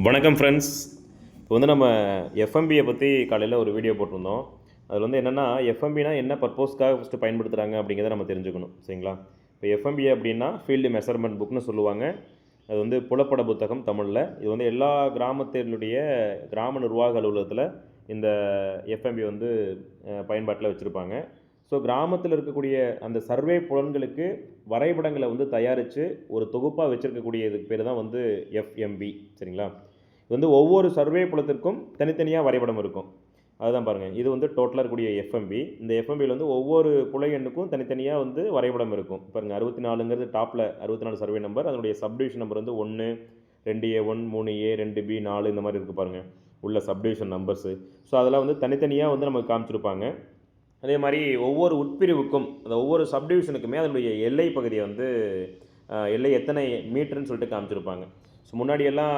வணக்கம் ஃப்ரெண்ட்ஸ். இப்போ வந்து நம்ம எஃப்எம்பியை பற்றி காலையில் ஒரு வீடியோ போட்டிருந்தோம். அதில் வந்து என்னென்னா எஃப்எம்பினா என்ன பர்பஸ்க்காக ஃபஸ்ட்டு பயன்படுத்துகிறாங்க அப்படிங்கிறத நம்ம தெரிஞ்சுக்கணும். சரிங்களா? இப்போ எஃப்எம்பி அப்படின்னா ஃபீல்டு மெஷர்மெண்ட் புக்னு சொல்லுவாங்க. அது வந்து புலப்பட புத்தகம் தமிழில். இது வந்து எல்லா கிராமத்தினுடைய கிராம நிர்வாக அலுவலகத்தில் இந்த எஃப்எம்பி வந்து பயன்பாட்டில் வச்சுருப்பாங்க. ஸோ கிராமத்தில் இருக்கக்கூடிய அந்த சர்வே புலன்களுக்கு வரைபடங்களை வந்து தயாரித்து ஒரு தொகுப்பாக வச்சுருக்கக்கூடிய இதுக்கு பேர் தான் வந்து எஃப்எம்பி. சரிங்களா? இது வந்து ஒவ்வொரு சர்வே புலத்திற்கும் தனித்தனியாக வரைபடம் இருக்கும். அதுதான் பாருங்கள், இது வந்து டோட்டலாக இருக்கக்கூடிய எஃப்எம்பி. இந்த எஃப்எம்பியில் வந்து ஒவ்வொரு புல எண்ணுக்கும் தனித்தனியாக வந்து வரைபடம் இருக்கும். பாருங்கள், 64ங்கிறது டாப்பில் 64 சர்வே நம்பர். அதனுடைய சப்டிவிஷன் நம்பர் வந்து 1, 2A1, 3A, 2B, 4 இந்த மாதிரி இருக்குது பாருங்கள் உள்ள சப்டிவிஷன் நம்பர்ஸு. ஸோ அதெல்லாம் வந்து தனித்தனியாக வந்து நமக்கு காமிச்சிருப்பாங்க. அதே மாதிரி ஒவ்வொரு உட்பிரிவுக்கும் அந்த ஒவ்வொரு சப்டிவிஷனுக்குமே அதனுடைய எல்லை பகுதியை வந்து எல்லை எத்தனை மீட்டர்னு சொல்லிட்டு காமிச்சிருப்பாங்க. ஸோ முன்னாடியெல்லாம்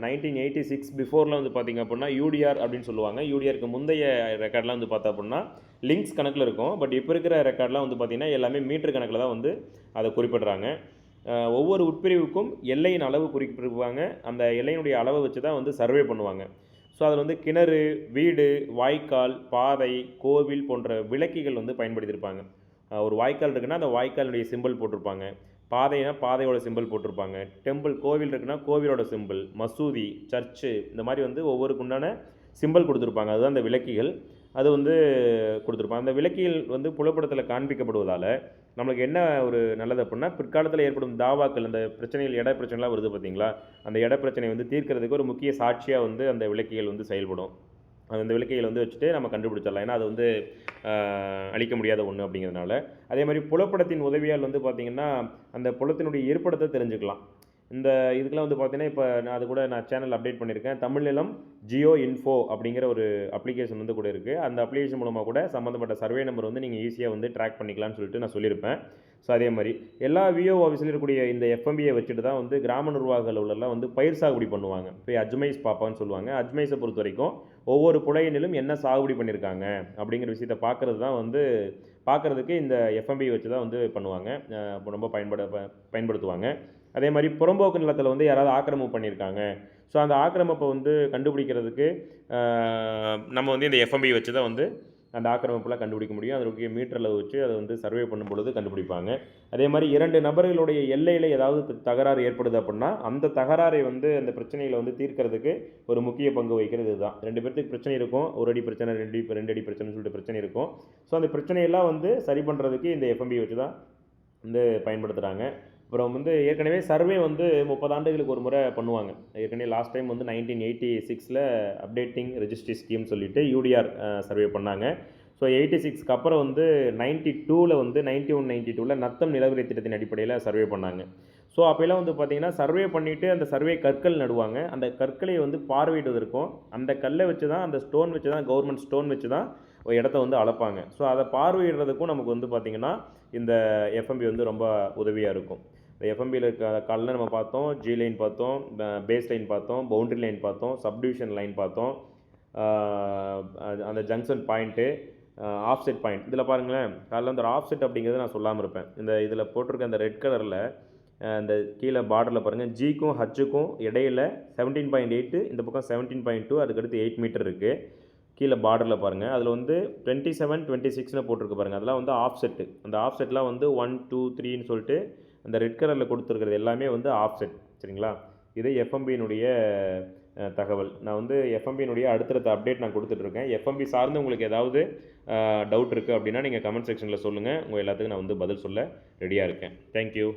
1986 பிஃபோரில் வந்து பார்த்திங்க அப்படின்னா யூடிஆர் அப்படின்னு சொல்லுவாங்க. யூடிஆருக்கு முந்தைய ரெக்கார்ட்லாம் வந்து பார்த்தா அப்படின்னா லிங்க்ஸ் கணக்கில் இருக்கும். பட் இப்போ இருக்கிற ரெக்கார்ட்லாம் வந்து பார்த்திங்கன்னா எல்லாமே மீட்டர் கணக்கில் தான் வந்து அதை குறிப்பிடுறாங்க. ஒவ்வொரு உட்பிரிவுக்கும் எல்லையின் அளவு குறிப்பிட்டிருப்பாங்க. அந்த எல்லையினுடைய அளவை வச்சு தான் வந்து சர்வே பண்ணுவாங்க. ஸோ அதில் வந்து கிணறு, வீடு, வாய்க்கால், பாதை, கோவில் போன்ற விளக்கிகள் வந்து பயன்படுத்தியிருப்பாங்க. ஒரு வாய்க்கால் இருக்குன்னா அந்த வாய்க்காலுடைய சிம்பிள் போட்டிருப்பாங்க. பாதைனா பாதையோட சிம்பிள் போட்டிருப்பாங்க. டெம்பிள், கோவில் இருக்குன்னா கோவிலோட சிம்பிள். மசூதி, சர்ச்சு, இந்த மாதிரி வந்து ஒவ்வொருக்கு உண்டான சிம்பிள் கொடுத்துருப்பாங்க. அதுதான் அந்த விளக்கிகள். அது வந்து கொடுத்துருப்பாங்க. அந்த விளக்கிகள் வந்து புலப்படத்தில் காண்பிக்கப்படுவதால் நம்மளுக்கு என்ன ஒரு நல்லது அப்படின்னா, பிற்காலத்தில் ஏற்படும் தாவாக்கள், அந்த பிரச்சனைகள், இட பிரச்சனைலாம் வருது பார்த்தீங்களா, அந்த இட பிரச்சனை வந்து தீர்க்கிறதுக்கு ஒரு முக்கிய சாட்சியாக வந்து அந்த விளக்கிகள் வந்து செயல்படும். அந்த விளக்கிகள் வந்து வச்சுட்டு நம்ம கண்டுபிடிச்சிடலாம். ஏன்னா அது வந்து அழிக்க முடியாத ஒன்று அப்படிங்கிறதுனால. அதே மாதிரி புலப்படத்தின் உதவியால் வந்து பார்த்திங்கன்னா அந்த புலத்தினுடைய இருப்பிடத்தை தெரிஞ்சுக்கலாம். இந்த இதுக்கெலாம் வந்து பார்த்தீங்கன்னா இப்போ நான் சேனல் அப்டேட் பண்ணியிருக்கேன். தமிழ்நிலம் ஜியோ இன்ஃபோ அப்படிங்கிற ஒரு அப்ளிகேஷன் வந்து கூட இருக்குது. அந்த அப்ளிகேஷன் மூலமாக கூட சம்மந்தப்பட்ட சர்வே நம்பர் வந்து நீங்கள் ஈஸியாக வந்து ட்ராக் பண்ணிக்கலாம்னு சொல்லிட்டு நான் சொல்லியிருப்பேன். ஸோ அதே மாதிரி எல்லா விஓ ஆஃபீஸில் இருக்கக்கூடிய இந்த எஃப்எம்பியை வச்சுட்டு தான் வந்து கிராம நிர்வாக அலுவலர்லாம் வந்து பயிர் சாகுபடி பண்ணுவாங்க. போய் அஜ்மைஸ் பாப்பான்னு சொல்லுவாங்க. அஜ்மைஸை பொறுத்த வரைக்கும் ஒவ்வொரு புலையினிலும் என்ன சாகுபடி பண்ணியிருக்காங்க அப்படிங்கிற விஷயத்தை பார்க்குறதுக்கு இந்த எஃப்எம்பியை வச்சு தான் வந்து பண்ணுவாங்க. ரொம்ப பயன்படுத்துவாங்க. அதே மாதிரி புறம்போக்கு நிலத்தில் வந்து யாராவது ஆக்கிரமிப்பு பண்ணியிருக்காங்க. ஸோ அந்த ஆக்கிரமிப்பை வந்து கண்டுபிடிக்கிறதுக்கு நம்ம வந்து இந்த எஃப்எம்பி வச்சு தான் வந்து அந்த ஆக்கிரமிப்பெலாம் கண்டுபிடிக்க முடியும். அதனுடைய மீட்டரில் வச்சு அதை வந்து சர்வே பண்ணும் பொழுது கண்டுபிடிப்பாங்க. அதே மாதிரி 2 நபர்களுடைய எல்லையில் ஏதாவது தகராறு ஏற்படுது அப்படின்னா அந்த தகராறை வந்து அந்த பிரச்சனைகளை வந்து தீர்க்கிறதுக்கு ஒரு முக்கிய பங்கு வகிக்கிறது இதுதான். 2 பேர்த்துக்கு பிரச்சனை இருக்கும். 1 அடி பிரச்சனை, 2 அடி பிரச்சனைன்னு சொல்லிட்டு பிரச்சனை இருக்கும். ஸோ அந்த பிரச்சனையெல்லாம் வந்து சரி பண்ணுறதுக்கு இந்த எஃப்எம்பி வச்சு தான் வந்து பயன்படுத்துகிறாங்க. அப்புறம் வந்து ஏற்கனவே சர்வே வந்து 30 ஆண்டுகளுக்கு ஒரு முறை பண்ணுவாங்க. ஏற்கனவே லாஸ்ட் டைம் வந்து 1986 அப்டேட்டிங் ரெஜிஸ்ட்ரி ஸ்கீம் சொல்லிட்டு யூடிஆர் சர்வே பண்ணாங்க. ஸோ 86க்கு அப்புறம் வந்து 92ல் வந்து 92ல் நத்தம் நிலவரி திட்டத்தின் அடிப்படையில் சர்வே பண்ணாங்க. ஸோ அப்போலாம் வந்து பார்த்திங்கன்னா சர்வே பண்ணிவிட்டு அந்த சர்வே கற்கள் நடுவாங்க. அந்த கற்களை வந்து பார்வையிடுவதற்கும் அந்த கல்லை வச்சு தான், அந்த ஸ்டோன் வச்சு தான், கவர்மெண்ட் ஸ்டோன் வச்சு தான் இடத்த வந்து அளப்பாங்க. ஸோ அதை பார்வையிடுறதுக்கும் நமக்கு வந்து பார்த்திங்கன்னா இந்த எஃப்எம்பி வந்து ரொம்ப உதவியாக இருக்கும். இந்த எஃப்எம்பியில் காலைல நம்ம பார்த்தோம், ஜி லைன் பார்த்தோம், பேஸ் லைன் பார்த்தோம், பவுண்ட்ரி லைன் பார்த்தோம், சப்டிவிஷன் லைன் பார்த்தோம், அந்த ஜங்ஷன் பாயிண்ட்டு, ஆஃப்செட் பாயிண்ட். இதில் பாருங்களேன், காலைல அந்த ஆஃப்செட் அப்படிங்கிறத நான் சொல்லாமல் இருப்பேன். இதில் போட்டிருக்க அந்த ரெட் கலரில் இந்த கீழே பார்டரில் பாருங்கள், ஜிக்கும் ஹச்சுக்கும் இடையில் 17.8, இந்த பக்கம் 17.2, அதுக்கடுத்து 8 மீட்டர் இருக்குது. கீழே பார்டரில் பாருங்கள், அதில் வந்து 27, 26ன்னு போட்டிருக்கு பாருங்கள். அதெல்லாம் வந்து ஆஃப்செட்டு. அந்த ஆஃப்செட்லாம் வந்து 1, 2, 3ன்னு சொல்லிட்டு அந்த ரெட் கலரில் கொடுத்துருக்கிறது எல்லாமே வந்து ஆஃப்செட். சரிங்களா? இது எஃப்எம்பியினுடைய தகவல். நான் வந்து எஃப்எம்பியினுடைய அடுத்தடுத்த அப்டேட் நான் கொடுத்துட்ருக்கேன். எஃப்எம்பி சார்ந்து உங்களுக்கு ஏதாவது டவுட் இருக்குது அப்படின்னா நீங்கள் கமெண்ட் செக்ஷனில் சொல்லுங்கள். உங்கள் எல்லாத்துக்கும் நான் வந்து பதில் சொல்ல ரெடியாக இருக்கேன். தேங்க்யூ.